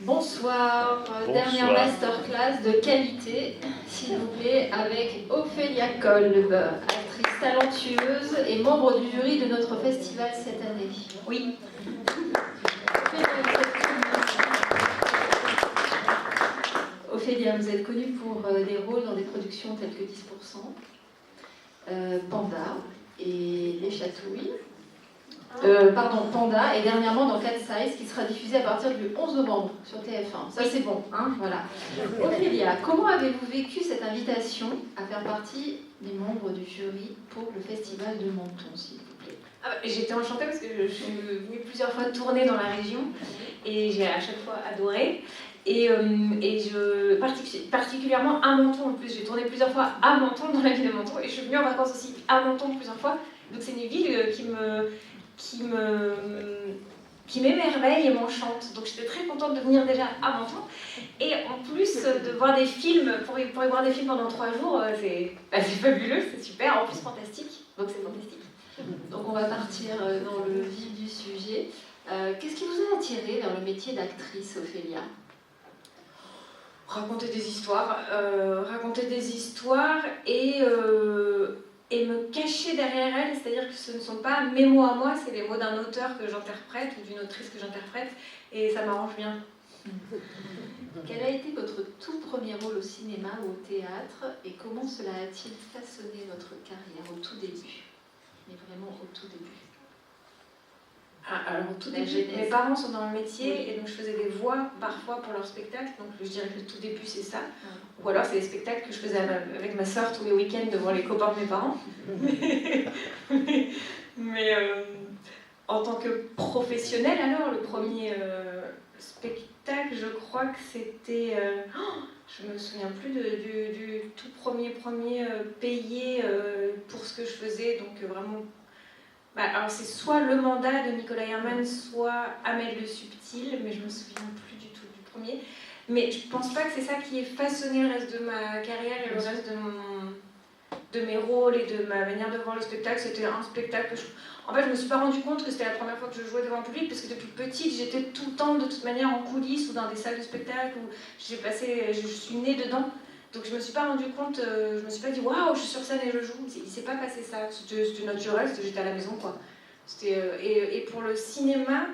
Bonsoir. Dernière masterclass de qualité, s'il vous plaît, avec Ophélia Kolb, actrice talentueuse et membre du jury de notre festival cette année. Oui. Ophélia, vous êtes connue pour des rôles dans des productions telles que 10%, Panda et Les Chatouilles. Panda, et dernièrement dans Cat Size, qui sera diffusé à partir du 11 novembre sur TF1. Ça, c'est bon, hein, voilà. Ophélia, comment avez-vous vécu cette invitation à faire partie des membres du jury pour le festival de Menton, s'il vous plaît? J'étais enchantée parce que je suis venue plusieurs fois tourner dans la région et j'ai à chaque fois adoré. Et particulièrement à Menton en plus, j'ai tourné plusieurs fois à Menton, dans la ville de Menton, et je suis venue en vacances aussi à Menton plusieurs fois. Donc c'est une ville qui m'émerveille et m'enchante. Donc j'étais très contente de venir déjà à Menton. Et en plus de voir des films, pour y voir des films pendant 3 jours, c'est fabuleux, c'est super, en plus fantastique. Donc c'est fantastique. Donc on va partir dans le vif du sujet. Qu'est-ce qui vous a attiré vers le métier d'actrice, Ophélia? Raconter des histoires et me cacher derrière elles, c'est-à-dire que ce ne sont pas mes mots à moi, c'est les mots d'un auteur que j'interprète ou d'une autrice que j'interprète, et ça m'arrange bien. Quel a été votre tout premier rôle au cinéma ou au théâtre, et comment cela a-t-il façonné votre carrière au tout début? Mais vraiment au tout début. Alors au tout début, mes parents sont dans le métier, et donc je faisais des voix parfois pour leurs spectacles, donc je dirais que le tout début c'est ça. Ou alors c'est les spectacles que je faisais avec ma soeur tous les week-ends devant les copains de mes parents. mais en tant que professionnelle, alors le premier spectacle, je crois que c'était... je me souviens plus du tout premier payé pour ce que je faisais, donc vraiment... alors c'est soit Le Mandat de Nicolas Herman, soit Amel Le Subtil, mais je me souviens plus du tout du premier. Mais je pense pas que c'est ça qui ait façonné le reste de ma carrière et le reste de mes rôles et de ma manière de voir le spectacle. C'était un spectacle que en fait, je me suis pas rendu compte que c'était la première fois que je jouais devant un public, parce que depuis petite, j'étais tout le temps de toute manière en coulisses ou dans des salles de spectacle où je suis née dedans. Donc je me suis pas rendu compte, je me suis pas dit waouh, je suis sur scène et je joue. Il s'est pas passé ça, c'était naturel, j'étais à la maison quoi. Et pour le cinéma,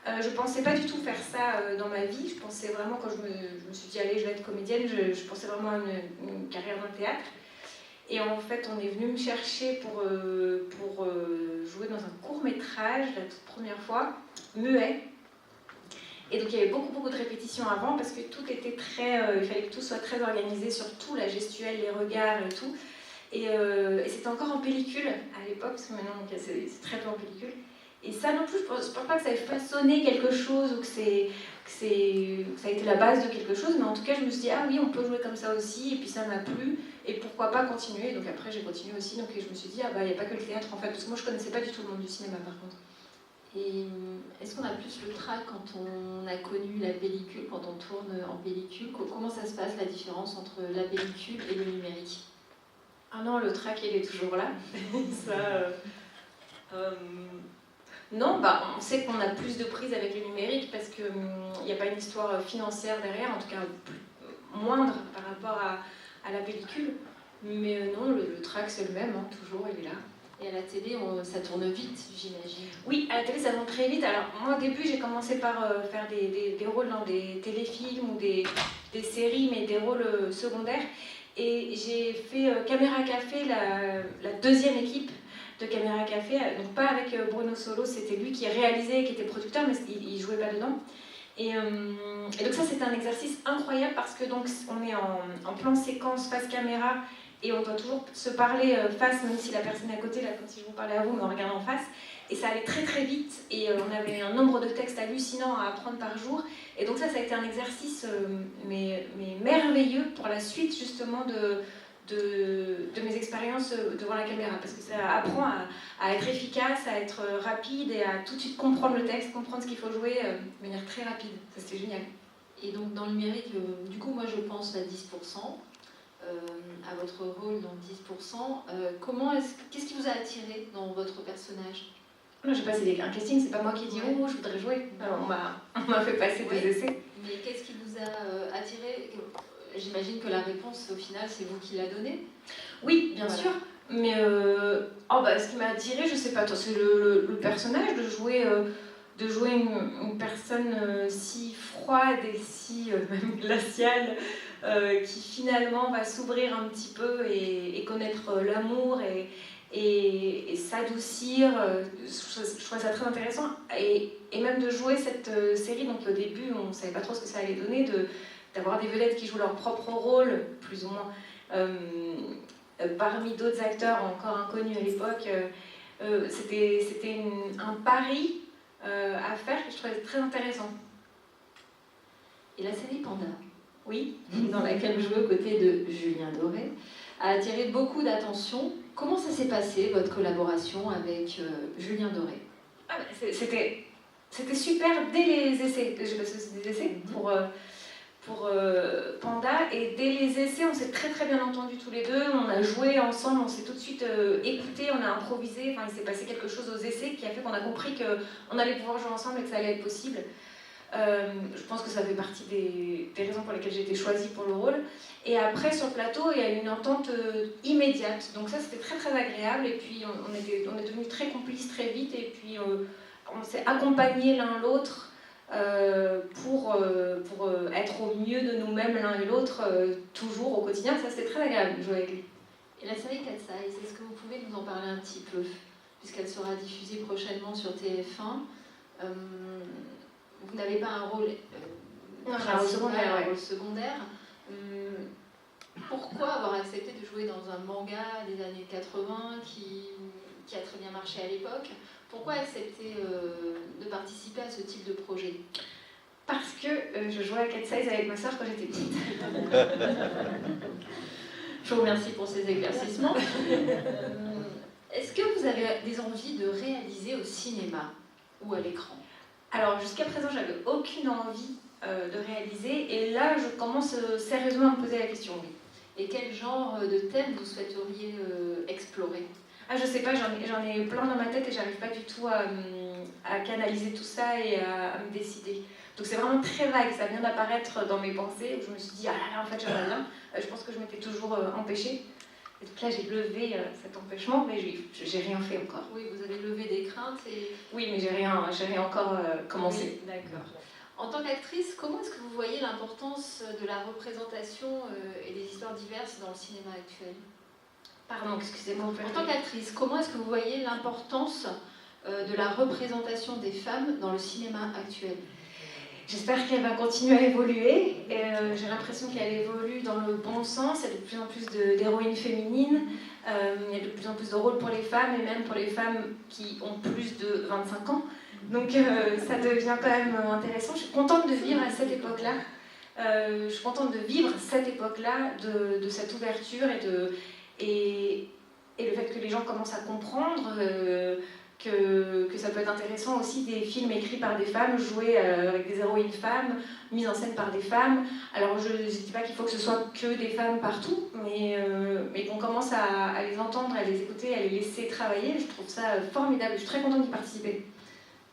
je pensais pas du tout faire ça dans ma vie. Je pensais vraiment, quand je me suis dit allez, je vais être comédienne, je pensais vraiment à une carrière dans le théâtre. Et en fait, on est venu me chercher pour jouer dans un court-métrage la toute première fois, muet. Et donc il y avait beaucoup de répétitions avant, parce que tout était il fallait que tout soit très organisé, surtout la gestuelle, les regards et tout. Et c'était encore en pellicule à l'époque, parce que maintenant c'est très peu en pellicule. Et ça non plus, je pense pas que ça ait façonné quelque chose ou que ça a été la base de quelque chose, mais en tout cas je me suis dit ah oui, on peut jouer comme ça aussi, et puis ça m'a plu, et pourquoi pas continuer. Donc après j'ai continué aussi, donc je me suis dit ah bah il n'y a pas que le théâtre en fait, parce que moi je connaissais pas du tout le monde du cinéma par contre. Et est-ce qu'on a plus le trac quand on a connu la pellicule, quand on tourne en pellicule? Comment ça se passe la différence entre la pellicule et le numérique? Ah non, le trac il est toujours là. Non, on sait qu'on a plus de prise avec le numérique parce qu'il n'y a pas une histoire financière derrière, en tout cas moindre par rapport à la pellicule. Mais non, le track c'est le même, hein, toujours, il est là. Et à la télé, ça tourne vite, j'imagine. Oui, à la télé, ça tourne très vite. Alors moi, au début, j'ai commencé par faire des rôles dans des téléfilms ou des séries, mais des rôles secondaires. Et j'ai fait Caméra Café, la deuxième équipe de Caméra Café, donc pas avec Bruno Solo, c'était lui qui réalisait, qui était producteur, mais il jouait pas dedans. Et donc ça c'était un exercice incroyable parce que donc on est en plan séquence face caméra et on doit toujours se parler face, même si la personne est à côté, là comme si je vous parlais à vous, mais on regarde en face. Et ça allait très vite et on avait un nombre de textes hallucinant à apprendre par jour. Et donc ça a été un exercice mais merveilleux pour la suite justement de mes expériences devant la caméra, parce que ça apprend à être efficace, à être rapide et à tout de suite comprendre le texte, comprendre ce qu'il faut jouer de manière très rapide. Ça c'était génial. Et donc dans le numérique, du coup moi je pense à 10%, à votre rôle dans 10%. Qu'est-ce qui vous a attiré dans votre personnage? J'ai passé un casting, c'est pas moi qui ai dit oh je voudrais jouer. Alors, on m'a fait passer des essais. Mais a attiré? J'imagine que la réponse, au final, c'est vous qui la donnez. Oui, bien sûr. Mais ce qui m'a attirée, je sais pas, toi, c'est le personnage, de jouer une personne si froide et si même glaciale, qui finalement va s'ouvrir un petit peu et connaître l'amour et s'adoucir. Je trouve ça très intéressant. Et même de jouer cette série, donc au début, on ne savait pas trop ce que ça allait donner, d'avoir des vedettes qui jouent leur propre rôle, plus ou moins. Parmi d'autres acteurs encore inconnus à l'époque, c'était un pari à faire que je trouvais très intéressant. Et la série Panda, oui, dans laquelle vous jouez aux côtés de Julien Doré, a attiré beaucoup d'attention. Comment ça s'est passé, votre collaboration avec Julien Doré? C'était super dès les essais. Je sais pas si c'est des essais pour Panda, et dès les essais on s'est très très bien entendus tous les deux, on a joué ensemble, on s'est tout de suite écouté, on a improvisé, enfin il s'est passé quelque chose aux essais qui a fait qu'on a compris qu'on allait pouvoir jouer ensemble et que ça allait être possible. Je pense que ça fait partie des raisons pour lesquelles j'ai été choisie pour le rôle. Et après sur le plateau il y a eu une entente immédiate, donc ça c'était très très agréable, et puis on est devenus très complices très vite, et puis on s'est accompagnés l'un l'autre pour être au mieux de nous-mêmes l'un et l'autre, toujours au quotidien. Ça c'était très agréable de jouer avec lui. Et la série Cat Size, est-ce que vous pouvez nous en parler un petit peu, puisqu'elle sera diffusée prochainement sur TF1? Vous n'avez pas un rôle secondaire, un rôle secondaire. Pourquoi avoir accepté de jouer dans un manga des années 80 qui a très bien marché à l'époque? Pourquoi accepter de participer à ce type de projet? Parce que je jouais à Cat Size avec ma soeur quand j'étais petite. Je vous remercie pour ces éclaircissements. Est-ce que vous avez des envies de réaliser au cinéma ou à l'écran? Alors jusqu'à présent, j'avais aucune envie de réaliser, et là, je commence sérieusement à me poser la question. Oui. Et quel genre de thème vous souhaiteriez explorer? Je sais pas, j'en ai plein dans ma tête et j'arrive pas du tout à canaliser tout ça et à me décider. Donc c'est vraiment très vague, ça vient d'apparaître dans mes pensées, où je me suis dit, ah là là, en fait j'aimerais bien. Je pense que je m'étais toujours empêchée. Et donc là j'ai levé cet empêchement, mais j'ai rien fait encore. Oui, vous avez levé des craintes et... Oui, mais j'ai rien encore commencé. Oui, d'accord. En tant qu'actrice, comment est-ce que vous voyez l'importance de la représentation et des histoires diverses dans le cinéma actuel? Pardon, excusez-moi. En tant qu'actrice, comment est-ce que vous voyez l'importance de la représentation des femmes dans le cinéma actuel? J'espère qu'elle va continuer à évoluer. J'ai l'impression qu'elle évolue dans le bon sens. Il y a de plus en plus d'héroïnes féminines. Il y a de plus en plus de rôles pour les femmes, et même pour les femmes qui ont plus de 25 ans. Donc ça devient quand même intéressant. Je suis contente de vivre à cette époque-là. Je suis contente de vivre cette époque-là, de cette ouverture et le fait que les gens commencent à comprendre que ça peut être intéressant aussi, des films écrits par des femmes, joués avec des héroïnes femmes, mis en scène par des femmes. Alors je ne dis pas qu'il faut que ce soit que des femmes partout, mais qu'on commence à les entendre, à les écouter, à les laisser travailler. Je trouve ça formidable, je suis très contente d'y participer.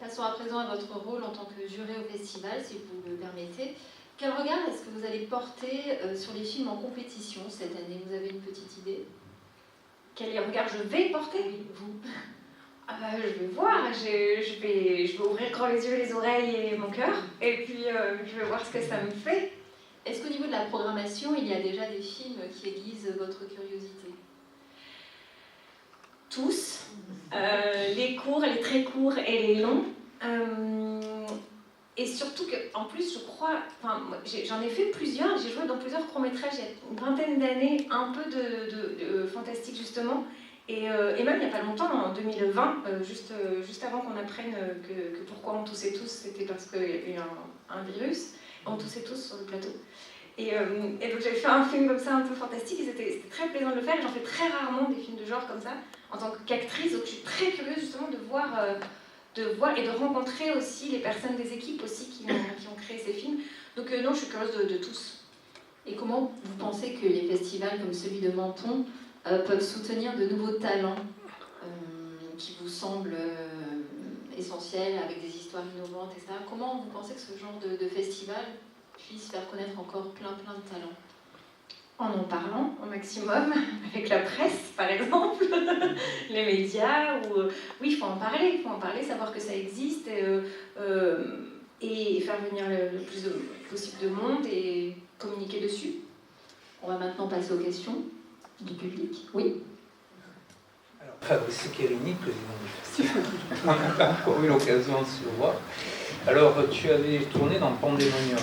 Passons à présent à votre rôle en tant que juré au festival, si vous le permettez. Quel regard est-ce que vous allez porter sur les films en compétition cette année? Vous avez une petite idée? Quel regard je vais porter? Oui, vous. Je vais voir, je vais ouvrir grand les yeux, les oreilles et mon cœur, et puis je vais voir ce que ça me fait. Est-ce qu'au niveau de la programmation, il y a déjà des films qui aiguisent votre curiosité? Tous, les courts, les très courts et les longs. Et surtout qu'en plus, je crois, j'en ai fait plusieurs, j'ai joué dans plusieurs courts-métrages il y a une vingtaine d'années, un peu de fantastique justement. Et même il n'y a pas longtemps, en 2020, juste avant qu'on apprenne que pourquoi on toussait tous, c'était parce qu'il y avait eu un virus, on toussait tous sur le plateau. Et donc j'avais fait un film comme ça un peu fantastique, et c'était très plaisant de le faire, et j'en fais très rarement des films de genre comme ça, en tant qu'actrice, donc je suis très curieuse justement de voir et de rencontrer aussi les personnes des équipes aussi qui ont créé ces films. Donc non, je suis curieuse de tous. Et comment vous pensez que les festivals comme celui de Menton peuvent soutenir de nouveaux talents qui vous semblent essentiels, avec des histoires innovantes, etc. Comment vous pensez que ce genre de festival puisse faire connaître encore plein de talents? En parlant au maximum, avec la presse par exemple, les médias, ou oui, il faut en parler, savoir que ça existe, et faire venir le plus possible de monde et communiquer dessus. On va maintenant passer aux questions du public. Oui. Alors, Fabrice Kérini, président du festival. On n'a pas encore eu l'occasion de se voir. Alors, tu avais tourné dans Pandemonium.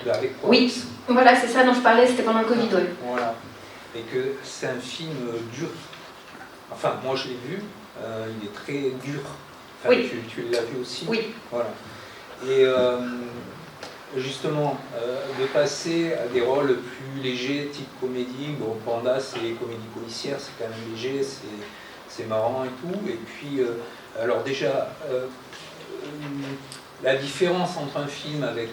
Avec quoi? Oui, voilà, c'est ça dont je parlais, c'était pendant le Covid, oui. Voilà. Et que c'est un film dur. Enfin, moi je l'ai vu, il est très dur. Enfin, oui. Tu l'as vu aussi? Oui. Voilà. Et justement, de passer à des rôles plus légers, type comédie. Bon, Panda, c'est les comédies policières, c'est quand même léger, c'est marrant et tout. Et puis, alors déjà, la différence entre un film avec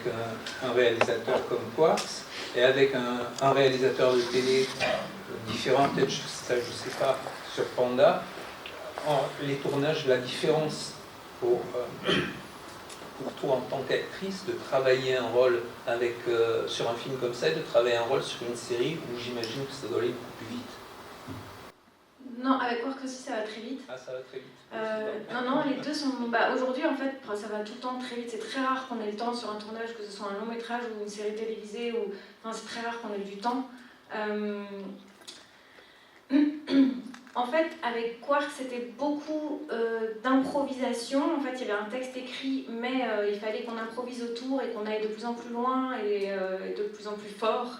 un réalisateur comme Quartz et avec un réalisateur de télé différent, peut-être ça je ne sais pas, sur Panda, les tournages, la différence pour toi en tant qu'actrice de travailler un rôle sur un film comme ça et de travailler un rôle sur une série où j'imagine que ça doit aller beaucoup plus vite. Non, avec Quark aussi ça va très vite. Ah, ça va très vite. Non, les deux sont... aujourd'hui, en fait, ça va tout le temps très vite. C'est très rare qu'on ait le temps sur un tournage, que ce soit un long métrage ou une série télévisée. Enfin, c'est très rare qu'on ait du temps. En fait, avec Quark, c'était beaucoup d'improvisation. En fait, il y avait un texte écrit, mais il fallait qu'on improvise autour et qu'on aille de plus en plus loin et de plus en plus fort.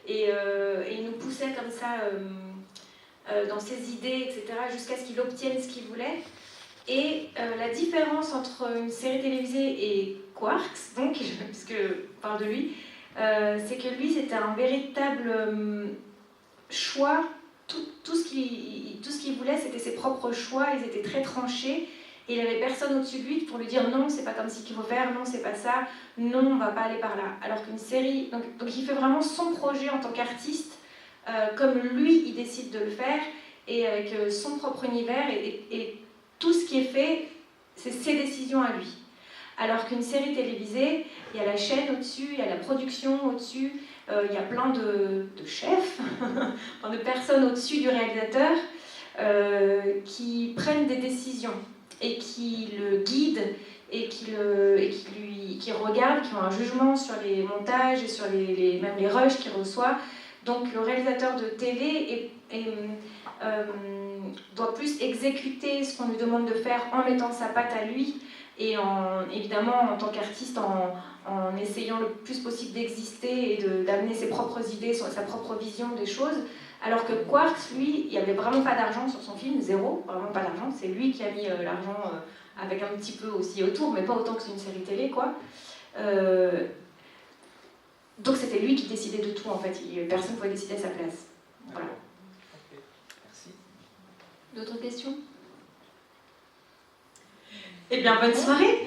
Et il nous poussait comme ça... dans ses idées, etc., jusqu'à ce qu'il obtienne ce qu'il voulait. Et la différence entre une série télévisée et Quarks, donc, puisque je parle de lui, c'est que lui, c'était un véritable choix. Tout ce qu'il voulait, c'était ses propres choix, ils étaient très tranchés, et il n'y avait personne au-dessus de lui pour lui dire non, c'est pas comme ci qu'il faut faire, non, c'est pas ça, non, on va pas aller par là. Alors qu'une série, donc il fait vraiment son projet en tant qu'artiste, comme lui, il décide de le faire, et avec son propre univers, et tout ce qui est fait, c'est ses décisions à lui. Alors qu'une série télévisée, il y a la chaîne au-dessus, il y a la production au-dessus, il y a plein de chefs, de personnes au-dessus du réalisateur qui prennent des décisions et qui le guident et qui regardent, qui ont un jugement sur les montages et sur même les rushs qu'il reçoit. Donc le réalisateur de télé doit plus exécuter ce qu'on lui demande de faire en mettant sa patte à lui et évidemment en tant qu'artiste en essayant le plus possible d'exister et d'amener ses propres idées, sa propre vision des choses. Alors que Quartz, lui, il n'y avait vraiment pas d'argent sur son film, zéro, vraiment pas d'argent. C'est lui qui a mis l'argent avec un petit peu aussi autour, mais pas autant que c'est une série télé, quoi. Donc c'était lui qui décidait de tout, en fait. Personne ne pouvait décider à sa place. Voilà. Okay. Merci. D'autres questions? Eh bien, bonne soirée.